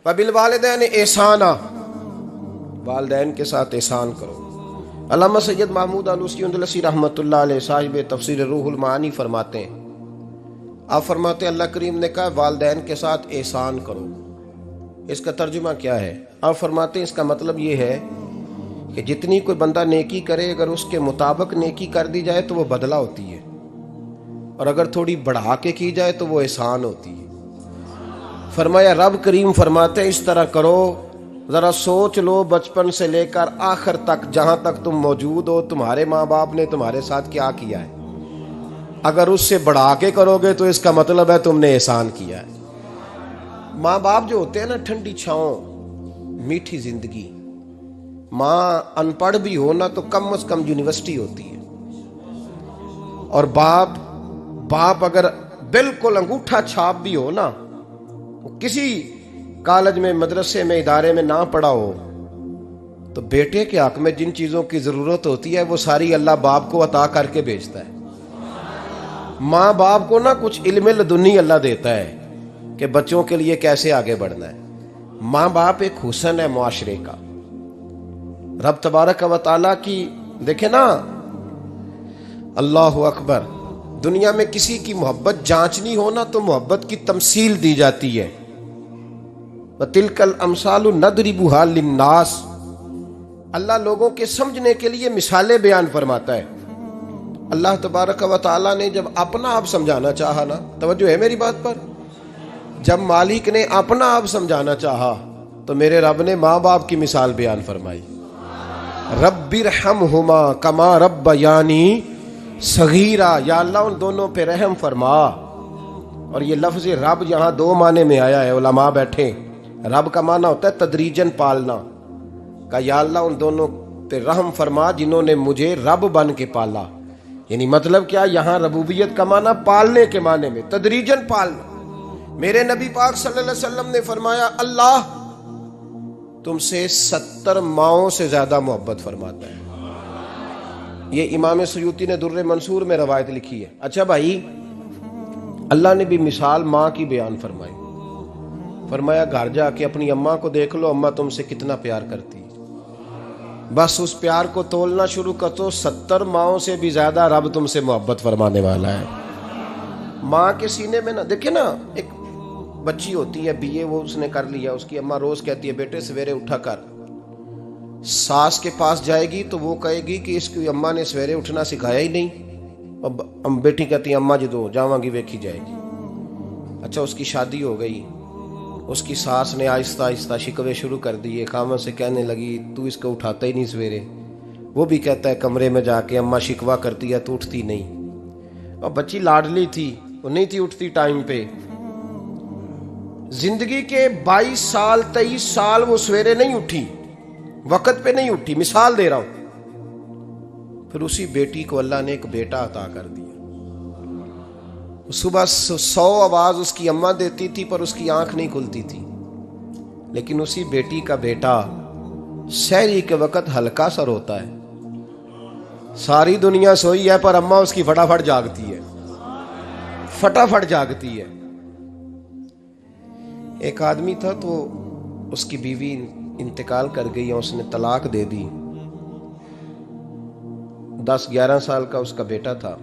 व बिल वालिदैन एहसाना, वालिदैन के साथ एहसान करो। अल्लामा सैयद महमूद आलूसी रहमतुल्लाह अलैह साहिब तफसीर रूहुल मानी फरमाते हैं, आप फरमाते हैं अल्लाह करीम ने कहा वालिदैन के साथ एहसान करो। इसका तर्जुमा क्या है? आप फरमाते हैं इसका मतलब ये है कि जितनी कोई बंदा नेकी करे, अगर उसके मुताबिक नेकी कर दी जाए तो वो बदला होती है, और अगर थोड़ी बढ़ा के की जाए तो वो एहसान होती है। फरमाया रब करीम फरमाते हैं इस तरह करो, ज़रा सोच लो बचपन से लेकर आखिर तक, जहाँ तक तुम मौजूद हो, तुम्हारे माँ बाप ने तुम्हारे साथ क्या किया है। अगर उससे बढ़ा के करोगे तो इसका मतलब है तुमने एहसान किया है। माँ बाप जो होते हैं ना, ठंडी छाँव, मीठी जिंदगी। माँ अनपढ़ भी हो ना तो कम से कम यूनिवर्सिटी होती है, और बाप अगर बिल्कुल अंगूठा छाप भी हो ना, किसी कॉलेज में, मदरसे में, इदारे में ना पढ़ा हो, तो बेटे के हक में जिन चीज़ों की ज़रूरत होती है वो सारी अल्लाह बाप को अता करके भेजता है। माँ बाप को ना कुछ इल्म लदुनी अल्लाह देता है कि बच्चों के लिए कैसे आगे बढ़ना है। माँ बाप एक हुस्न है मुआशरे का। रब तबारक व तआला की देखे ना, अल्लाह अकबर, दुनिया में किसी की मोहब्बत जांचनी हो ना तो मोहब्बत की तमसील दी जाती है। तिलकल अमसालु नदरिबुहा लिन्नास, अल्लाह लोगों के समझने के लिए मिसालें बयान फरमाता है। अल्लाह तबारक व तआला ने जब अपना आप समझाना चाहा ना, तवज्जो है मेरी बात पर, जब मालिक ने अपना आप समझाना चाहा तो मेरे रब ने माँ बाप की मिसाल बयान फरमाई। रब्बिरहमहुमा कमा रब्बयानी सगीरा, या अल्लाह उन दोनों पे रहम फरमा। और ये लफ्ज़ रब यहाँ दो माने में आया है, उलमा बैठे। रब का माना होता है तदरीजन पालना का, या अल्लाह उन दोनों पे रहम फरमा जिन्होंने मुझे रब बन के पाला। यानी मतलब क्या, यहाँ रबूबियत का माना पालने के माने में, तदरीजन पालना। मेरे नबी पाक सल्लल्लाहु अलैहि वसल्लम ने फरमाया अल्लाह तुमसे 70 माओं से ज्यादा मोहब्बत फरमाता है। ये इमाम सुयूती ने दुर्रे मंसूर में रवायत लिखी है। अच्छा भाई, अल्लाह ने भी मिसाल माँ की बयान फरमाई। फरमाया घर जाके अपनी अम्मा को देख लो, अम्मा तुमसे कितना प्यार करती है। बस उस प्यार को तोलना शुरू कर तो 70 माओं से भी ज्यादा रब तुमसे मोहब्बत फरमाने वाला है। माँ के सीने में ना, देखे ना, एक बच्ची होती है बीए, वो उसने कर लिया, उसकी अम्मा रोज कहती है बेटे सवेरे उठा कर। सास के पास जाएगी तो वो कहेगी कि इसकी अम्मा ने सवेरे उठना सिखाया ही नहीं, और बेटी कहती है अम्मा जी दो जावांगी वेखी जाएगी। अच्छा, उसकी शादी हो गई, उसकी सास ने आहिस्ता आहिस्ता शिकवे शुरू कर दिए, खामन से कहने लगी तू इसको उठाता ही नहीं सवेरे। वो भी कहता है कमरे में जाके अम्मा शिकवा करती है तो उठती नहीं। और बच्ची लाडली थी, वो नहीं थी उठती टाइम पे। जिंदगी के 22 साल 23 साल वो सवेरे नहीं उठी, वक़्त पे नहीं उठी, मिसाल दे रहा हूं। फिर उसी बेटी को अल्लाह ने एक बेटा अता कर दिया। सुबह 100 आवाज उसकी अम्मा देती थी पर उसकी आंख नहीं खुलती थी, लेकिन उसी बेटी का बेटा सहरी के वक़्त हल्का सा रोता है। सारी दुनिया सोई है पर अम्मा उसकी फटाफट जागती है, फटाफट जागती है। एक आदमी था तो उसकी बीवी इंतकाल कर गई और उसने तलाक दे दी। 10-11 साल का उसका बेटा था,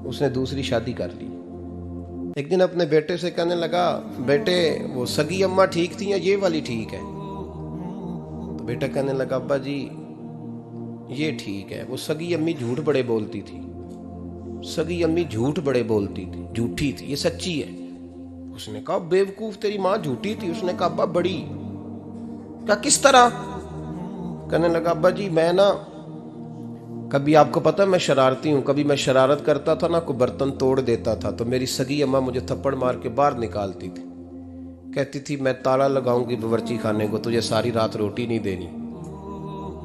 उसने दूसरी शादी कर ली। एक दिन अपने बेटे से कहने लगा बेटे वो सगी अम्मा ठीक थी या ये वाली ठीक है? तो बेटा कहने लगा अब्बा जी ये ठीक है, वो सगी अम्मी झूठ बड़े बोलती थी, सगी अम्मी झूठ बड़े बोलती थी, झूठी थी, ये सच्ची है। उसने कहा बेवकूफ तेरी माँ झूठी थी। उसने कहा अब्बा बड़ी। कहा किस तरह? कहने लगा अब्बा जी मैं ना, कभी आपको पता मैं शरारती हूँ, कभी मैं शरारत करता था ना, कोई बर्तन तोड़ देता था तो मेरी सगी अम्मा मुझे थप्पड़ मार के बाहर निकालती थी। कहती थी मैं ताला लगाऊंगी बावर्ची खाने को, तुझे सारी रात रोटी नहीं देनी,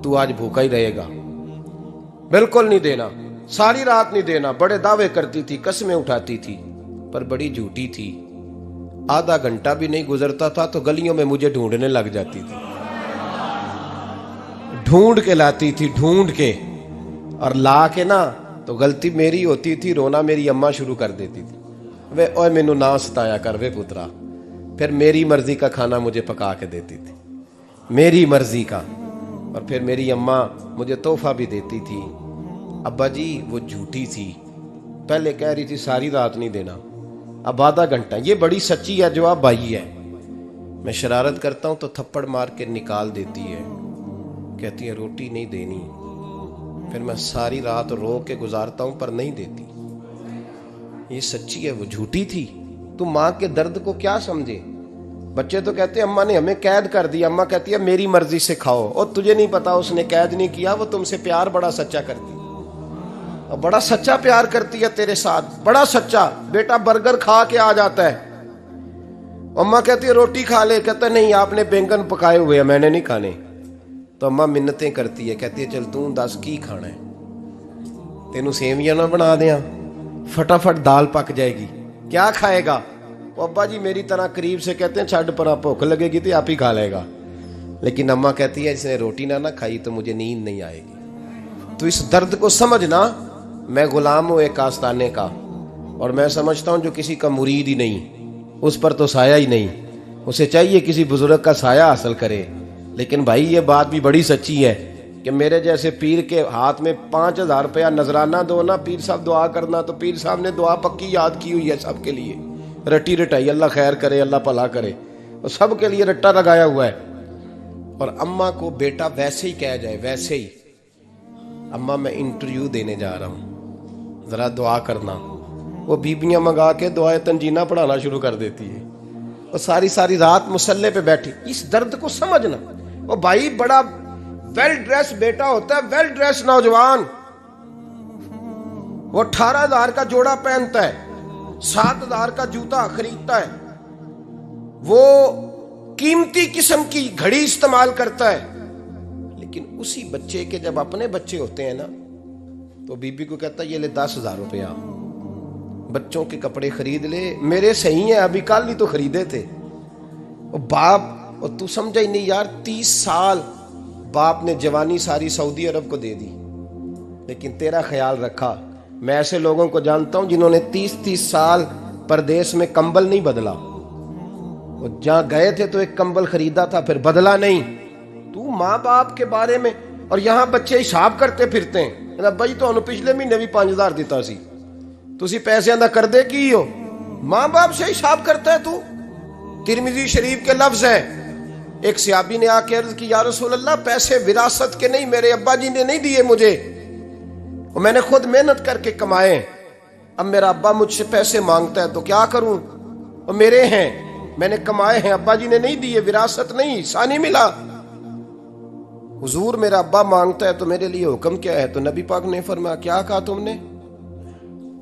तू आज भूखा ही रहेगा, बिल्कुल नहीं देना, सारी रात नहीं देना। बड़े दावे करती थी, कसमें उठाती थी, पर बड़ी झूठी थी। आधा घंटा भी नहीं गुजरता था तो गलियों में मुझे ढूंढने लग जाती थी, ढूंढ के लाती थी, ढूंढ के, और ला के ना तो गलती मेरी होती थी, रोना मेरी अम्मा शुरू कर देती थी। वे ओए मैनू ना सताया कर वे पुत्रा, फिर मेरी मर्जी का खाना मुझे पका के देती थी, मेरी मर्जी का। और फिर मेरी अम्मा मुझे तोहफा भी देती थी। अब्बा जी वो झूठी थी, पहले कह रही थी सारी रात नहीं देना, अब आधा घंटा। ये बड़ी सच्ची है, जवाब भाई है। मैं शरारत करता हूं तो थप्पड़ मार के निकाल देती है, कहती है रोटी नहीं देनी। फिर मैं सारी रात रो के गुजारता हूं पर नहीं देती। ये सच्ची है, वो झूठी थी। तू माँ के दर्द को क्या समझे। बच्चे तो कहते हैं अम्मा ने हमें कैद कर दिया, अम्मा कहती है मेरी मर्जी से खाओ। और तुझे नहीं पता उसने कैद नहीं किया, वो तुमसे प्यार बड़ा सच्चा करती, और बड़ा सच्चा प्यार करती है तेरे साथ, बड़ा सच्चा। बेटा बर्गर खा के आ जाता है, अम्मा कहती है रोटी खा ले, कहता नहीं आपने बैंगन पकाए हुए हैं मैंने नहीं खाने। तो अम्मा मिन्नतें करती है, कहती है चल तू दस की खाना है, तेनू सेवियां ना बना दिया, फटाफट दाल पक जाएगी, क्या खाएगा। अब्बा जी मेरी तरह करीब से कहते हैं छड़ पर भूख लगेगी तो आप ही खा लेगा। लेकिन अम्मा कहती है इसने रोटी ना खाई तो मुझे नींद नहीं आएगी। तो इस दर्द को समझना। मैं गुलाम हूं एक आस्ताने का, और मैं समझता हूं जो किसी का मुरीद ही नहीं, उस पर तो साया ही नहीं, उसे चाहिए किसी बुजुर्ग का साया हासिल करे। लेकिन भाई ये बात भी बड़ी सच्ची है कि मेरे जैसे पीर के हाथ में 5,000 रुपया नजराना दो ना, पीर साहब दुआ करना, तो पीर साहब ने दुआ पक्की याद की हुई है सबके लिए, रटी रटाई, अल्लाह खैर करे अल्लाह भला करे, और सबके लिए रट्टा लगाया हुआ है। और अम्मा को बेटा वैसे ही कह जाए, वैसे ही अम्मा मैं इंटरव्यू देने जा रहा हूं, जरा दुआ करना, वो बीबियां मंगा के दुआए तंजीना पढ़ाना शुरू कर देती है, और सारी सारी रात मुसल्ले पे बैठी। इस दर्द को समझना। वो भाई बड़ा वेल ड्रेस बेटा होता है, वेल ड्रेस नौजवान, वो 18,000 का जोड़ा पहनता है, 7,000 का जूता खरीदता है, वो कीमती किस्म की घड़ी इस्तेमाल करता है। लेकिन उसी बच्चे के जब अपने बच्चे होते हैं ना, तो बीबी को कहता है ये ले 10,000 रुपया, बच्चों के कपड़े खरीद ले, मेरे सही है अभी कल ही तो खरीदे थे। और बाप, और तू समझा ही नहीं यार, 30 साल बाप ने जवानी सारी सऊदी अरब को दे दी, लेकिन तेरा ख्याल रखा। मैं ऐसे लोगों को जानता हूं जिन्होंने 30-30 साल परदेश में कंबल नहीं बदला, वो जहां गए थे तो एक कंबल खरीदा था फिर बदला नहीं। तू माँ बाप के बारे में, और यहां बच्चे हिसाब करते फिरते हैं, भाई तो पिछले महीने भी 5,000 दिता सी, तुसी पैसे दा कर दे की हो, माँ बाप से हिसाब करता है तू। तिरमिजी शरीफ के लफ्ज है, एक सहाबी ने आके अर्ज की या रसूल अल्लाह पैसे विरासत के नहीं, मेरे अब्बा जी ने नहीं दिए मुझे, और मैंने खुद मेहनत करके कमाए, अब मेरा अब्बा मुझसे पैसे मांगता है तो क्या करूं, और मेरे हैं, मैंने कमाए हैं, अब्बा जी ने नहीं दिए, विरासत नहीं, सानी मिला। हुजूर मेरा अब्बा मांगता है तो मेरे लिए हुक्म क्या है। तो नबी पाक ने फरमाया क्या कहा तुमने,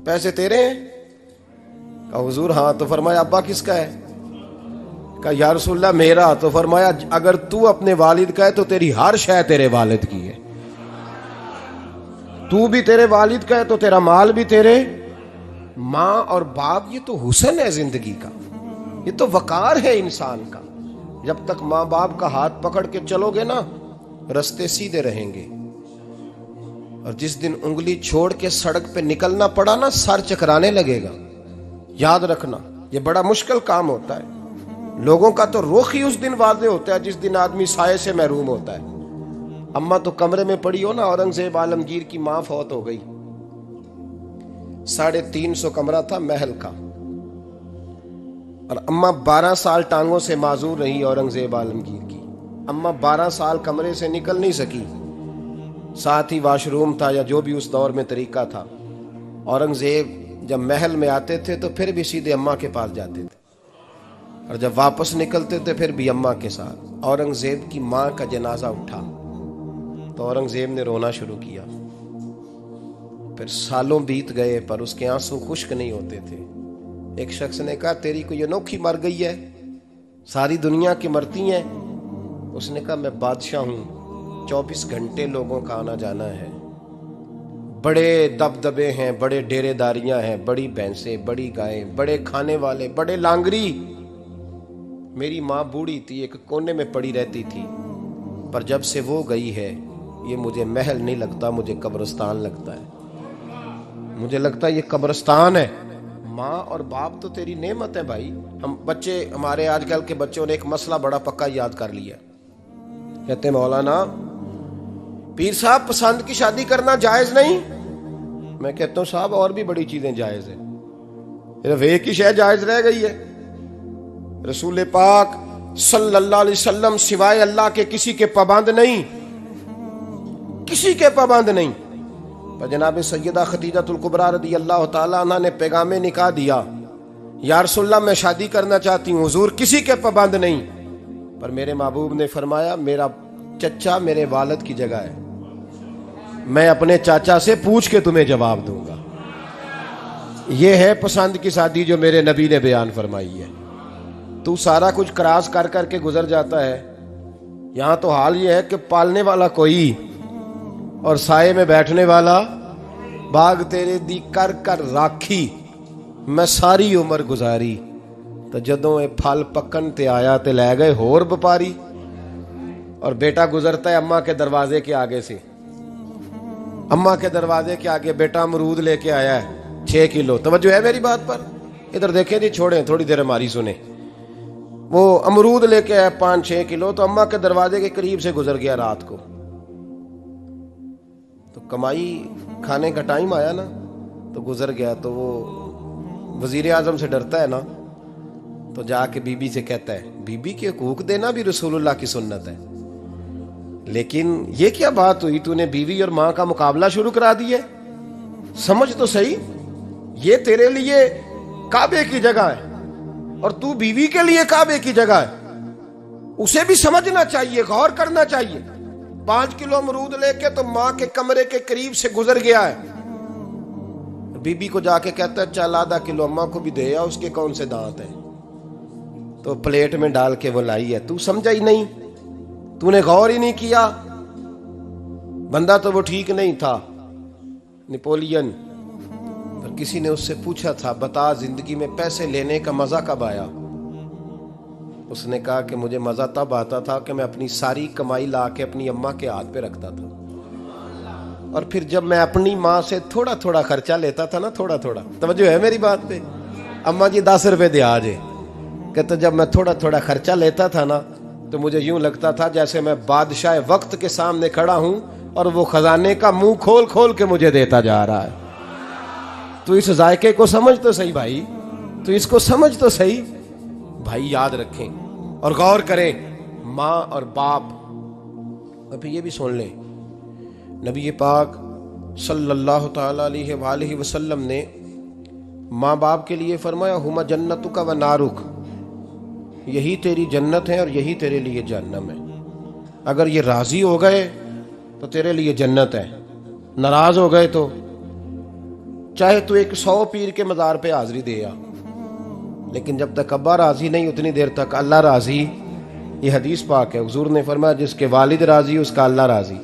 पैसे तेरे हैं? कहा हुजूर हाँ। तो फरमाया अब्बा किसका है? कहा या रसूलल्लाह मेरा। तो फरमाया अगर तू अपने वालिद का है तो तेरी हर शय तेरे वालिद की है, तू भी तेरे वालिद का है तो तेरा माल भी तेरे। माँ और बाप ये तो हुस्न है जिंदगी का, ये तो वकार है इंसान का। जब तक माँ बाप का हाथ पकड़ के चलोगे ना, रास्ते सीधे रहेंगे, और जिस दिन उंगली छोड़ के सड़क पे निकलना पड़ा ना, सर चकराने लगेगा। याद रखना ये बड़ा मुश्किल काम होता है। लोगों का तो रुख ही उस दिन वादे होता है जिस दिन आदमी साये से महरूम होता है। अम्मा तो कमरे में पड़ी हो ना, औरंगजेब आलमगीर की मां फौत हो गई, 350 कमरा था महल का, और अम्मा 12 साल टांगों से माजूर रही औरंगजेब आलमगीर की। अम्मा 12 साल कमरे से निकल नहीं सकी, साथ ही वाशरूम था या जो भी उस दौर में तरीका था। औरंगजेब जब महल में आते थे तो फिर भी सीधे अम्मा के पास जाते थे, और जब वापस निकलते थे फिर भी अम्मा के साथ। औरंगजेब की मां का जनाजा उठा तो औरंगजेब ने रोना शुरू किया। फिर सालों बीत गए पर उसके आंसू खुश्क नहीं होते थे। एक शख्स ने कहा तेरी कोई अनोखी मर गई है, सारी दुनिया की मरती हैं। उसने कहा मैं बादशाह हूं, 24 घंटे लोगों का आना जाना है, बड़े दबदबे हैं, बड़े डेरेदारियां हैं, बड़ी भैंसें, बड़ी गायें, बड़े खाने वाले, बड़े लांगरी। मेरी माँ बूढ़ी थी, एक कोने में पड़ी रहती थी, पर जब से वो गई है ये मुझे महल नहीं लगता, मुझे कब्रिस्तान लगता है। मुझे लगता है ये कब्रिस्तान है। माँ और बाप तो तेरी नेमत है भाई। हम बच्चे, हमारे आजकल के बच्चों ने एक मसला बड़ा पक्का याद कर लिया। कहते मौलाना पीर साहब पसंद की शादी करना जायज नहीं। मैं कहता हूं साहब और भी बड़ी चीजें जायज है, सिर्फ एक ही शय जायज रह गई है। रसूल पाक सल्लल्लाहु अलैहि वसल्लम सिवाय अल्लाह के किसी के पाबंद नहीं, किसी के पाबंद नहीं। पर जनाब सैयदा खदीजतुल कुबरा रदी अल्लाह तआला अन्हा ने पैगामे निकाह दिया, या रसूलल्लाह मैं शादी करना चाहती हूँ, हुजूर किसी के पाबंद नहीं। पर मेरे महबूब ने फरमाया मेरा चचा मेरे वालिद की जगह है, मैं अपने चाचा से पूछ के तुम्हें जवाब दूंगा। यह है पसंद की शादी जो मेरे नबी ने बयान फरमाई है। तू सारा कुछ क्रॉस कर करके गुजर जाता है। यहां तो हाल यह है कि पालने वाला कोई और साये में बैठने वाला, बाग तेरे दी कर कर राखी मैं सारी उम्र गुजारी, तो जदों ये फल पकन ते आया ते लै गए होर व्यापारी। और बेटा गुजरता है अम्मा के दरवाजे के आगे से, अम्मा के दरवाजे के आगे बेटा अमरूद लेके आया है 6 किलो। तवज्जो है मेरी बात पर? इधर देखें जी, छोड़ें थोड़ी देर हमारी सुने। वो अमरूद लेके आया 5-6 किलो, तो अम्मा के दरवाजे के करीब से गुजर गया रात को। तो कमाई खाने का टाइम आया ना, तो गुजर गया। तो वो वजीर आजम से डरता है ना, तो जाके बीबी से कहता है बीबी के हकूक देना भी रसूलुल्लाह की सुन्नत है। लेकिन ये क्या बात हुई, तूने बीवी और मां का मुकाबला शुरू करा दिया? समझ तो सही, ये तेरे लिए काबे की जगह है और तू बीवी के लिए काबे की जगह है। उसे भी समझना चाहिए, गौर करना चाहिए। 5 किलो अमरूद लेके तो मां के कमरे के करीब से गुजर गया है। बीबी को जाके कहता है चल आधा किलो अम्मा को भी दे या, उसके कौन से दांत हैं। तो प्लेट में डाल के वो लाई है। तू समझा ही नहीं, तूने गौर ही नहीं किया। बंदा तो वो ठीक नहीं था, नेपोलियन। पर किसी ने उससे पूछा था बता जिंदगी में पैसे लेने का मजा कब आया? उसने कहा कि मुझे मजा तब आता था कि मैं अपनी सारी कमाई ला के अपनी अम्मा के हाथ पे रखता था, और फिर जब मैं अपनी माँ से थोड़ा थोड़ा खर्चा लेता था ना, थोड़ा थोड़ा, तवज्जो है मेरी बात पे? अम्मा जी 10 रुपए दे आज। कहते जब मैं थोड़ा थोड़ा खर्चा लेता था ना, तो मुझे यूं लगता था जैसे मैं बादशाह वक्त के सामने खड़ा हूं और वो खजाने का मुंह खोल खोल के मुझे देता जा रहा है। तो इस जायके को समझ तो सही भाई, तो इसको समझ तो सही भाई। याद रखें और गौर करें, माँ और बाप। अभी ये भी सुन लें, नबी पाक सल्लल्लाहु ताला अलैहि वसल्लम ने माँ बाप के लिए फरमाया हुमा जन्नतुका व नारुक, यही तेरी जन्नत है और यही तेरे लिए जहन्नम है। अगर ये राजी हो गए तो तेरे लिए जन्नत है, नाराज हो गए तो चाहे तू 100 पीर के मज़ार पे हाजिरी दे आ, लेकिन जब तक अब्बा राजी नहीं उतनी देर तक अल्लाह राजी। ये हदीस पाक है, हुजूर ने फरमाया जिसके वालिद राजी उसका अल्लाह राजी,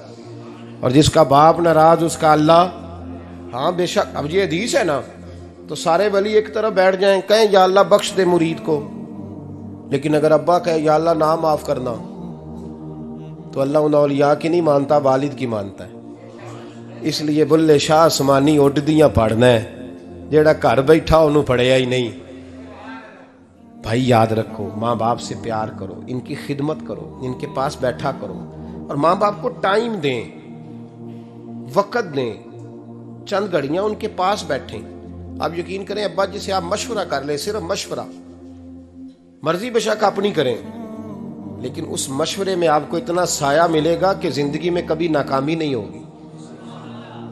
और जिसका बाप नाराज उसका अल्लाह। हाँ बेशक, अब ये हदीस है ना, तो सारे वली एक तरफ बैठ जाएं, कहें या अल्लाह बख्श दे मुरीद को, लेकिन अगर अब्बा कहे या अल्लाह ना माफ करना, तो अल्लाह उन औलिया की नहीं मानता, वालिद की मानता है। इसलिए बुल्ले शाह आसमानी उड्डियां पढ़ना है, जेड़ा घर बैठा उन्होंने पढ़िया ही नहीं। भाई याद रखो, माँ बाप से प्यार करो, इनकी खिदमत करो, इनके पास बैठा करो, और माँ बाप को टाइम दें, वक़्त दें, चंद घड़ियां उनके पास बैठें। आप यकीन करें, अब्बा जी से आप मशवरा कर ले, सिर्फ मशवरा, मर्जी बेशक अपनी करें, लेकिन उस मशवरे में आपको इतना साया मिलेगा कि जिंदगी में कभी नाकामी नहीं होगी।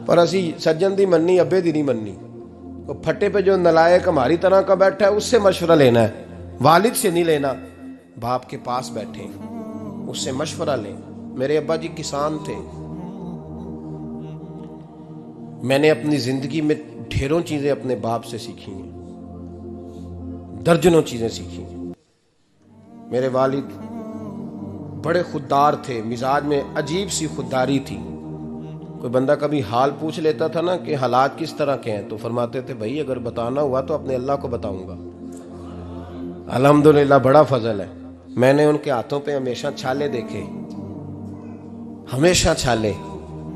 पर असी सज्जन दी मन्नी, अब्बे दी नहीं मन्नी। तो फटे पे जो नलायक हमारी तरह का बैठा है उससे मशवरा लेना है, वालिद से नहीं लेना। बाप के पास बैठे, उससे मशवरा लें। मेरे अब्बा जी किसान थे, मैंने अपनी जिंदगी में ढेरों चीजें अपने बाप से सीखी हैं, दर्जनों चीजें सीखी हैं। मेरे वालिद बड़े खुददार थे, मिजाज में अजीब सी खुददारी थी। कोई बंदा कभी हाल पूछ लेता था ना कि हालात किस तरह के हैं, तो फरमाते थे भाई अगर बताना हुआ तो अपने अल्लाह को बताऊंगा। अल्हम्दुलिल्लाह बड़ा फजल है, मैंने उनके हाथों पे हमेशा छाले देखे, हमेशा छाले,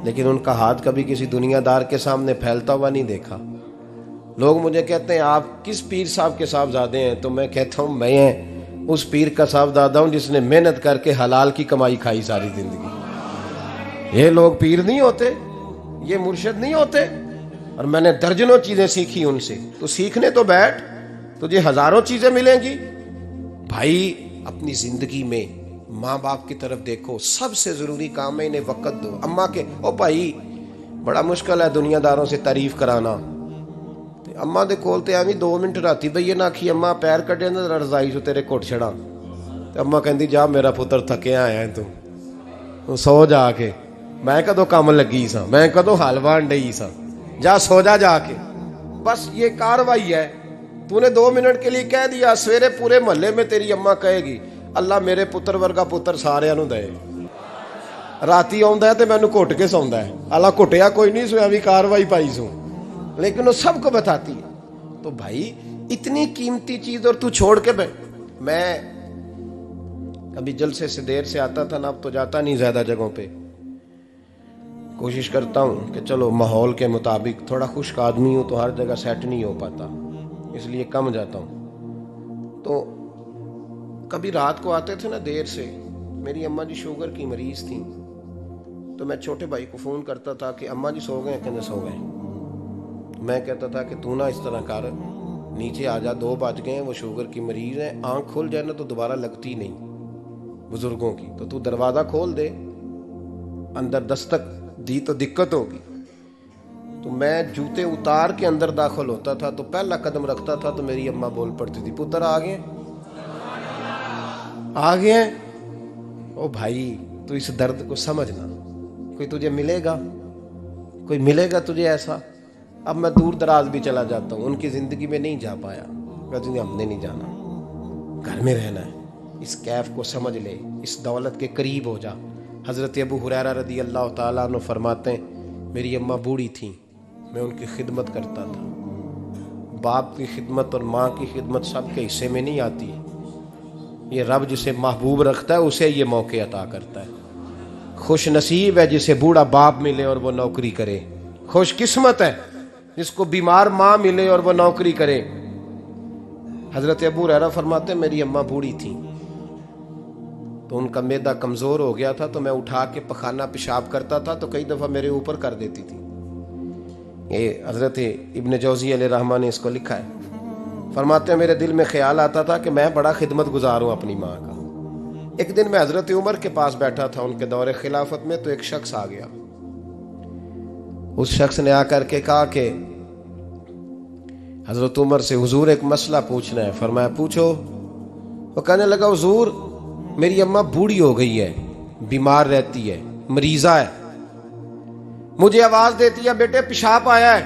लेकिन उनका हाथ कभी किसी दुनियादार के सामने फैलता हुआ नहीं देखा। लोग मुझे कहते हैं आप किस पीर साहब के साहबजादे हैं, तो मैं कहता हूँ मैं उस पीर का साहबजादा हूँ जिसने मेहनत करके हलाल की कमाई खाई सारी जिंदगी। ये लोग पीर नहीं होते, ये मुर्शिद नहीं होते। और मैंने दर्जनों चीजें सीखी उनसे। तो सीखने तो बैठ, तुझे हजारों चीजें मिलेंगी। भाई अपनी जिंदगी में माँ बाप की तरफ देखो, सबसे जरूरी काम है इन्हें वक्त दो। अम्मा के ओ भाई बड़ा मुश्किल है दुनियादारों से तारीफ कराना। अम्मा दे कोल ते एवं 2 मिनट राती बइए ना आखी अम्मा पैर कटे ना रजाई चो तेरे घुट छड़ा, तो अम्मा कहती जा मेरा पुत्र थकिया आया तू सो जाके, मैं कदों काम लगी सा, मैं कदों हल वान डई सा, जा सो जा जाके। बस ये कार्रवाई है। तूने 2 मिनट के लिए कह दिया, सवेरे पूरे मोहल्ले में तेरी अम्मा कहेगी अल्लाह मेरे पुत्र वर्गा पुत्र सारिਆਂ ਨੂੰ दे। राती आउंदा है तो मैनू घुट के सौंदा है, अल्लाह घुटिया कोई नहीं सोया भी कार्रवाई पाई सू, लेकिन वो सबको बताती है। तो भाई इतनी कीमती चीज और तू छोड़ के मैं कभी जलसे से देर से आता था ना, अब तो जाता नहीं ज्यादा जगहों पे। कोशिश करता हूँ कि चलो माहौल के मुताबिक, थोड़ा खुश्क आदमी हूँ तो हर जगह सेट नहीं हो पाता, इसलिए कम जाता हूँ। तो कभी रात को आते थे ना देर से, मेरी अम्मा जी शुगर की मरीज थी, तो मैं छोटे भाई को फ़ोन करता था कि अम्मा जी सो गए, कहने सो गए। मैं कहता था कि तू ना इस तरह कर, नीचे आ जा, 2 बज गए, वो शुगर की मरीज है, आंख खुल जाए ना तो दोबारा लगती नहीं बुजुर्गों की, तो तू दरवाज़ा खोल दे, अंदर दस्तक दी तो दिक्कत होगी। तो मैं जूते उतार के अंदर दाखिल होता था, तो पहला कदम रखता था तो मेरी अम्मा बोल पड़ती थी पुत्र आ गए, आ गए। ओ भाई तू इस दर्द को समझना, कोई तुझे मिलेगा, कोई मिलेगा तुझे ऐसा। अब मैं दूर दराज भी चला जाता हूँ, उनकी जिंदगी में नहीं जा पाया, कहते हमने नहीं जाना, घर में रहना है। इस कैफ को समझ ले, इस दौलत के करीब हो जा। हज़रत अबू हुरैरा रज़ी अल्लाह ताला अन्हु फरमाते हैं मेरी अम्मा बूढ़ी थी, मैं उनकी खिदमत करता था। बाप की खिदमत और माँ की खिदमत सबके हिस्से में नहीं आती, ये रब जिसे महबूब रखता है उसे ये मौके अता करता है। खुश नसीब है जिसे बूढ़ा बाप मिले और वो नौकरी करे, खुश किस्मत है जिसको बीमार माँ मिले और वो नौकरी करे। हजरत अबू हुरैरा फरमाते मेरी अम्मा बूढ़ी थी, तो उनका मैदा कमजोर हो गया था, तो मैं उठा के पखाना पेशाब करता था तो कई दफा मेरे ऊपर कर देती थी। ये हजरत इब्न जौजी अलैहिर्रहमा ने इसको लिखा है। फरमाते हैं मेरे दिल में ख्याल आता था कि मैं बड़ा खिदमत गुजार हूँ अपनी माँ का। एक दिन मैं हजरत उमर के पास बैठा था उनके दौरे खिलाफत में, तो एक शख्स आ गया। उस शख्स ने आकर के कहा कि हजरत उमर से हुजूर एक मसला पूछना है। फरमाया पूछो। वो कहने लगा हुजूर मेरी अम्मा बूढ़ी हो गई है, बीमार रहती है, मरीजा है, मुझे आवाज देती है बेटे पेशाब आया है,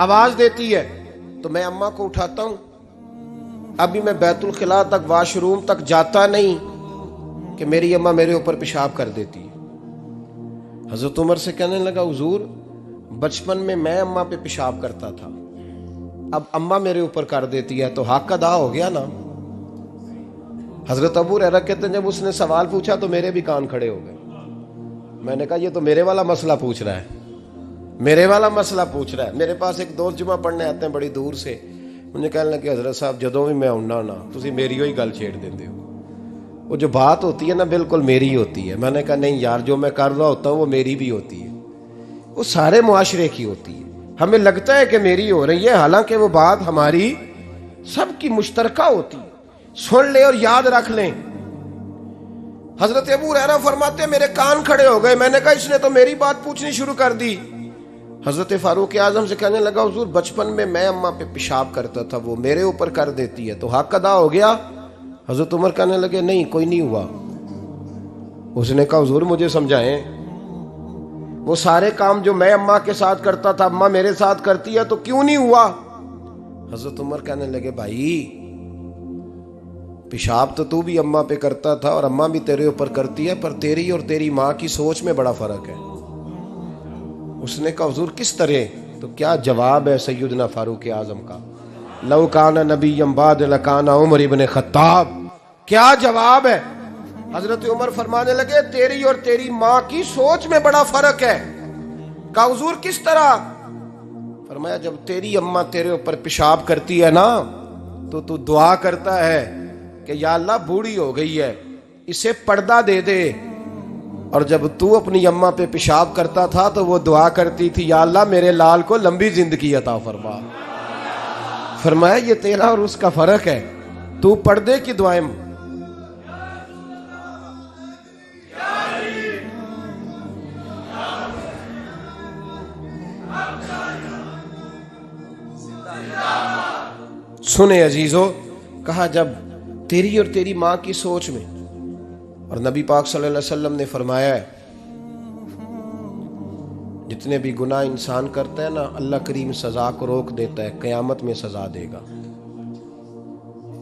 आवाज देती है, तो मैं अम्मा को उठाता हूं। अभी मैं बैतुल खिला तक वाशरूम तक जाता नहीं कि मेरी अम्मा मेरे ऊपर पेशाब कर देती है। हजरत उमर से कहने लगा हुजूर बचपन में मैं अम्मा पे पेशाब करता था, अब अम्मा मेरे ऊपर कर देती है तो हक अदा हो गया ना। हजरत अबू हुरैरा कहते हैं जब उसने सवाल पूछा तो मेरे भी कान खड़े हो गए। मैंने कहा ये तो मेरे वाला मसला पूछ रहा है, मेरे वाला मसला पूछ रहा है। मेरे पास एक दोस्त जुमा पढ़ने आते हैं बड़ी दूर से, मुझे कहने लगे हजरत साहब जदों भी मैं आउना ना तुसी मेरी ही गल छेड़ देंदे हो, वो जो बात होती है ना बिल्कुल मेरी होती है। मैंने कहा नहीं यार जो मैं कर रहा होता हूँ वो मेरी भी होती है, वो सारे मुआशरे की होती है। हमें लगता है कि मेरी हो रही है, हालांकि वो बात हमारी सबकी मुश्तरका होती है। सुन ले और याद रख लें। हजरत अबू हुरैरा फरमाते मेरे कान खड़े हो गए। मैंने कहा इसने तो मेरी बात पूछनी शुरू कर दी। हजरत फारूक आजम से कहने लगा हुजूर बचपन में मैं अम्मा पे पेशाब करता था, वो मेरे ऊपर कर देती है तो हक अदा हो गया। हजरत उमर कहने लगे नहीं कोई नहीं हुआ। उसने कहा हुजूर मुझे समझाएं, वो सारे काम जो मैं अम्मा के साथ करता था अम्मा मेरे साथ करती है तो क्यों नहीं हुआ। हजरत उमर कहने लगे भाई पेशाब तो तू भी अम्मा पे करता था और अम्मा भी तेरे ऊपर करती है, पर तेरी और तेरी माँ की सोच में बड़ा फर्क है। उसने कहा हुजूर किस तरह, तो क्या जवाब है सैयदना फारूक आजम का, लौ काना नबीय्यम बाद लकाना उमर इब्न खत्ताब। क्या जवाब है। हजरत उमर फरमाने लगे तेरी और तेरी माँ की सोच में बड़ा फर्क है। कहा हुजूर किस तरह। फरमाया जब तेरी अम्मा तेरे ऊपर पेशाब करती है ना तो तू दुआ करता है कि या अल्लाह बूढ़ी हो गई है, इसे पर्दा दे दे। और जब तू अपनी अम्मा पे पेशाब करता था तो वो दुआ करती थी, या अल्लाह मेरे लाल को लंबी जिंदगी अता फरमा। फरमाया ये तेरा और उसका फर्क है, तू पर्दे की दुआएं। सुने अजीजों, कहा जब तेरी और तेरी मां की सोच में, और नबी पाक सल्लल्लाहु अलैहि वसल्लम ने फरमाया है जितने भी गुनाह इंसान करता है ना, अल्लाह करीम सजा को रोक देता है, कयामत में सजा देगा।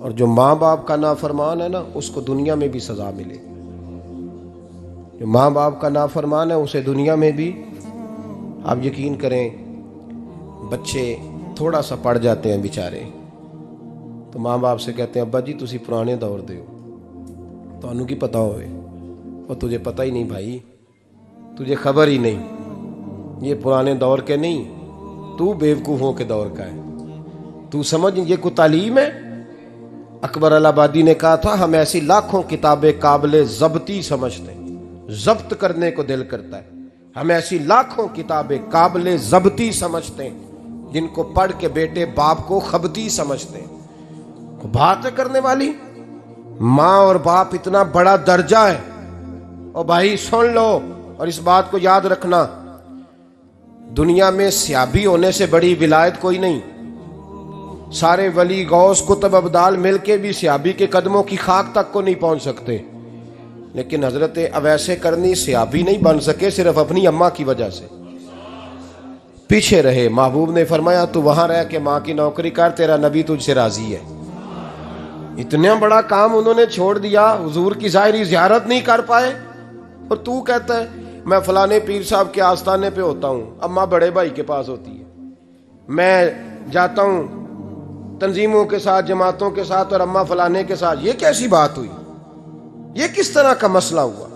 और जो माँ बाप का नाफरमान है ना, उसको दुनिया में भी सजा मिले। जो माँ बाप का नाफरमान है उसे दुनिया में भी, आप यकीन करें, बच्चे थोड़ा सा पड़ जाते हैं बेचारे, तो माँ बाप से कहते हैं अब्बा जी तुसी पुराने दौर दे हो, तुहानू की पता होवे। और तुझे पता ही नहीं भाई, तुझे खबर ही नहीं, ये पुराने दौर के नहीं, तू बेवकूफ़ों के दौर का है। तू समझ ये कोई तालीम है। अकबर अलाहाबादी ने कहा था हम ऐसी लाखों किताबें काबिले ज़ब्ती समझते हैं, जब्त करने को दिल करता है। हम ऐसी लाखों किताबें काबिले ज़ब्ती समझते हैं जिनको पढ़ के बेटे बाप को खबती समझते हैं। बात करने वाली माँ और बाप इतना बड़ा दर्जा है। और भाई सुन लो और इस बात को याद रखना, दुनिया में सियाबी होने से बड़ी विलायत कोई नहीं। सारे वली गौस कुतुब अब्दाल मिलके भी सियाबी के कदमों की खाक तक को नहीं पहुंच सकते। लेकिन हजरत अवैसे करनी सियाबी नहीं बन सके, सिर्फ अपनी अम्मा की वजह से पीछे रहे। महबूब ने फरमाया तू वहां रह के माँ की नौकरी कर, तेरा नबी तुझसे राजी है। इतना बड़ा काम उन्होंने छोड़ दिया, हुजूर की जाहिरी ज़ियारत नहीं कर पाए। और तू कहता है मैं फलाने पीर साहब के आस्थाने पे होता हूं, अम्मा बड़े भाई के पास होती है, मैं जाता हूं तंजीमों के साथ, जमातों के साथ, और अम्मा फलाने के साथ। ये कैसी बात हुई? ये किस तरह का मसला हुआ?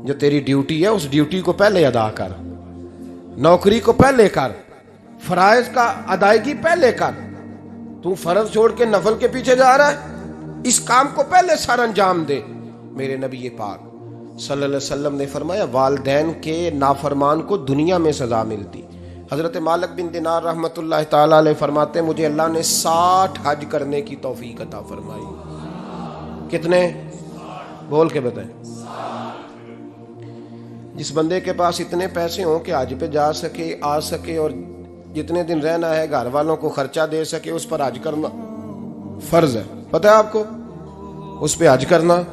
जो तेरी ड्यूटी है उस ड्यूटी को पहले अदा कर, नौकरी को पहले कर, फराइज का अदायगी पहले कर। तू फर्ज छोड़ के नफल के पीछे जा रहा है, इस काम को पहले सर अंजाम दे। मेरे नबी पाक सल्लल्लाहु अलैहि वसल्लम ने फरमाया वालिदैन के नाफरमान को दुनिया में सजा मिलती। हजरत मालिक बिन दिनार रहमतुल्लाह ताला अलैह फरमाते मुझे अल्लाह ने 60 हज करने की तौफीक अता फरमाई। कितने? बोल के बताएं। जिस बंदे के पास इतने पैसे हों कि हज पे जा सके, आ सके, और जितने दिन रहना है घर वालों को खर्चा दे सके, उस पर हज करना फर्ज है। पता है आपको? उस पर हज करना।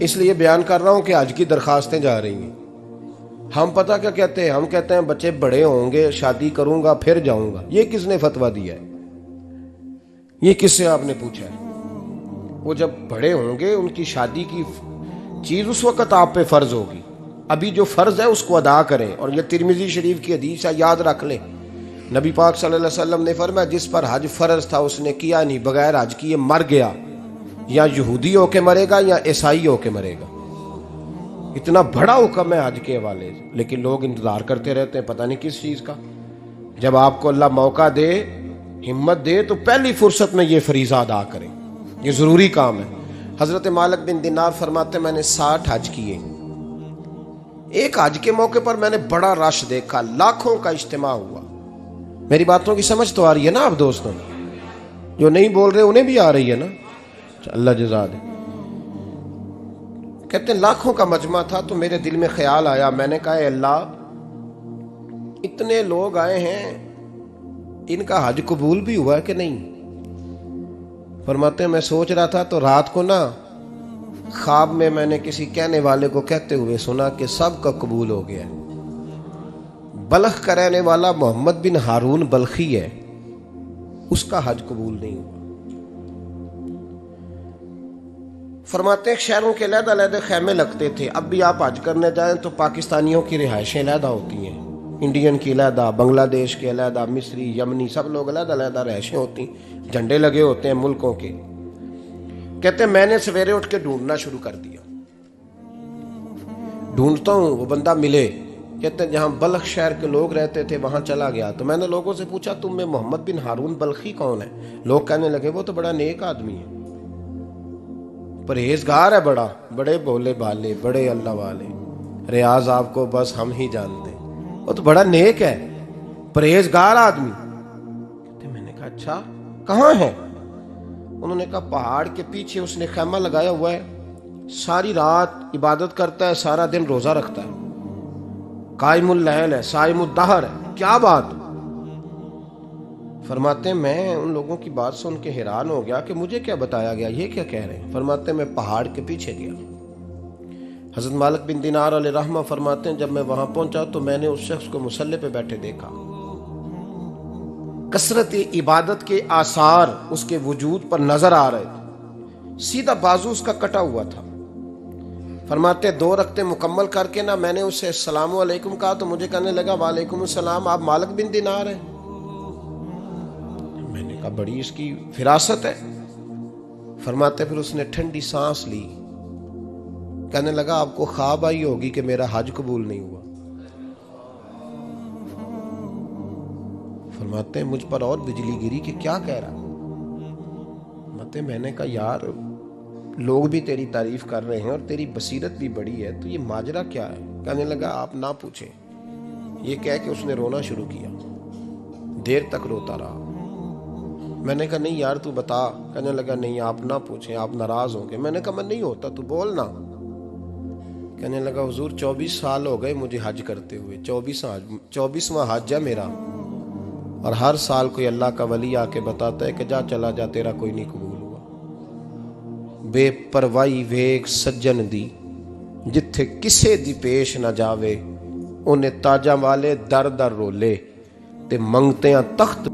इसलिए बयान कर रहा हूं कि हज की दरखास्तें जा रही हैं। हम पता क्या कहते हैं? हम कहते हैं बच्चे बड़े होंगे, शादी करूंगा फिर जाऊंगा। ये किसने फतवा दिया है? ये किससे आपने पूछा है? वो जब बड़े होंगे उनकी शादी की चीज उस वक्त आप पे फर्ज होगी। अभी जो फर्ज है उसको अदा करें। और ये तिरमिजी शरीफ की हदीस है, याद रख लें। नबी पाक सल्लल्लाहु अलैहि वसल्लम ने फरमाया जिस पर हज फर्ज था उसने किया नहीं, बगैर हज किए मर गया, या यहूदी होके मरेगा या ईसाई होके मरेगा। इतना बड़ा हुक्म है हज के हवाले से, लेकिन लोग इंतजार करते रहते हैं पता नहीं किस चीज का। जब आपको अल्लाह मौका दे, हिम्मत दे, तो पहली फुर्सत में ये फरीजा अदा करें, ये जरूरी काम है। हजरत मालिक बिन दिनार फरमाते मैंने 60 हज किए। एक हज के मौके पर मैंने बड़ा रश देखा, लाखों का इज्तिमा हुआ। मेरी बातों की समझ तो आ रही है ना आप दोस्तों? जो नहीं बोल रहे उन्हें भी आ रही है ना? अल्लाह जज़ा दे। कहते हैं लाखों का मजमा था, तो मेरे दिल में ख्याल आया, मैंने कहा अल्लाह इतने लोग आए हैं, इनका हज कबूल भी हुआ कि नहीं? फरमाते हैं मैं सोच रहा था तो रात को ना ख्वाब में मैंने किसी कहने वाले को कहते हुए सुना कि सबका कबूल हो गया। बल्ख का रहने वाला मोहम्मद बिन हारून बल्खी है, उसका हज कबूल नहीं हुआ। फरमाते हैं शहरों के अलग-अलग खैमे लगते थे। अब भी आप हज करने जाएं तो पाकिस्तानियों की रिहाइशें अलग होती हैं, इंडियन की अलग, बांग्लादेश के अलग, मिस्री, यमनी, सब लोग अलग-अलग रिहाइशें होती, झंडे लगे होते हैं मुल्कों के। कहते हैं मैंने सवेरे उठ के ढूंढना शुरू कर दिया। ढूंढता हूं वो बंदा मिले, कहते हैं जहां बल्ख शहर के लोग रहते थे वहां चला गया। तो मैंने लोगों से पूछा तुम में मोहम्मद बिन हारून बल्खी कौन है? लोग कहने लगे वो तो बड़ा नेक आदमी है, परहेजगार है, बड़े भोले भाले, बड़े अल्लाह वाले, रियाज आपको बस हम ही जानते हैं, वो तो बड़ा नेक है, परहेजगार आदमी। तो मैंने कहा अच्छा कहाँ है? उन्होंने कहा पहाड़ के पीछे उसने खैमा लगाया हुआ है, सारी रात इबादत करता है, सारा दिन रोजा रखता है, कायमुल लैल है, साइमुद दहर है। क्या बात? फरमाते मैं उन लोगों की बात सुन के हैरान हो गया कि मुझे क्या बताया गया, ये क्या कह रहे हैं। फरमाते मैं पहाड़ के पीछे गया। हजरत मालिक बिन दिनार अलैहिर्रहमा फरमाते हैं जब मैं वहां पहुंचा तो मैंने उस शख्स को मुसल्ले पे बैठे देखा। कसरत इबादत के आसार उसके वजूद पर नजर आ रहे थे, सीधा बाजू उसका कटा हुआ था। फरमाते 2 रकते मुकम्मल करके ना मैंने उससे अस्सलामु अलैकुम कहा तो मुझे कहने लगा वालेकुम अस्सलाम, आप मालिक बिन दिनार हैं? मैंने कहा बड़ी इसकी फिरासत है। फरमाते फिर उसने ठंडी सांस ली, कहने लगा आपको ख्वाब आई होगी कि मेरा हज कबूल नहीं हुआ। फरमाते मुझ पर और बिजली गिरी कि क्या कह रहा। फरमाते मैंने कहा यार लोग भी तेरी तारीफ कर रहे हैं और तेरी बसीरत भी बड़ी है, तो ये माजरा क्या है? कहने लगा आप ना पूछें। ये कह के उसने रोना शुरू किया, देर तक रोता रहा। मैंने कहा नहीं यार तू बता। कहने लगा नहीं आप ना पूछें, आप नाराज होंगे। मैंने कहा मैं नहीं होता, तू बोल ना। कहने लगा हुजूर 24 साल हो गए मुझे हज करते हुए, 24वां हज है मेरा, और हर साल कोई अल्लाह का वली आके बताता है कि जा चला जा, तेरा कोई नहीं कबूल हुआ। बेपरवाही वेग सज्जन दी, जिथे किसे दी पेश ना जावे, उन्हें ताजा वाले दर दर रोले ते मंगते तख्त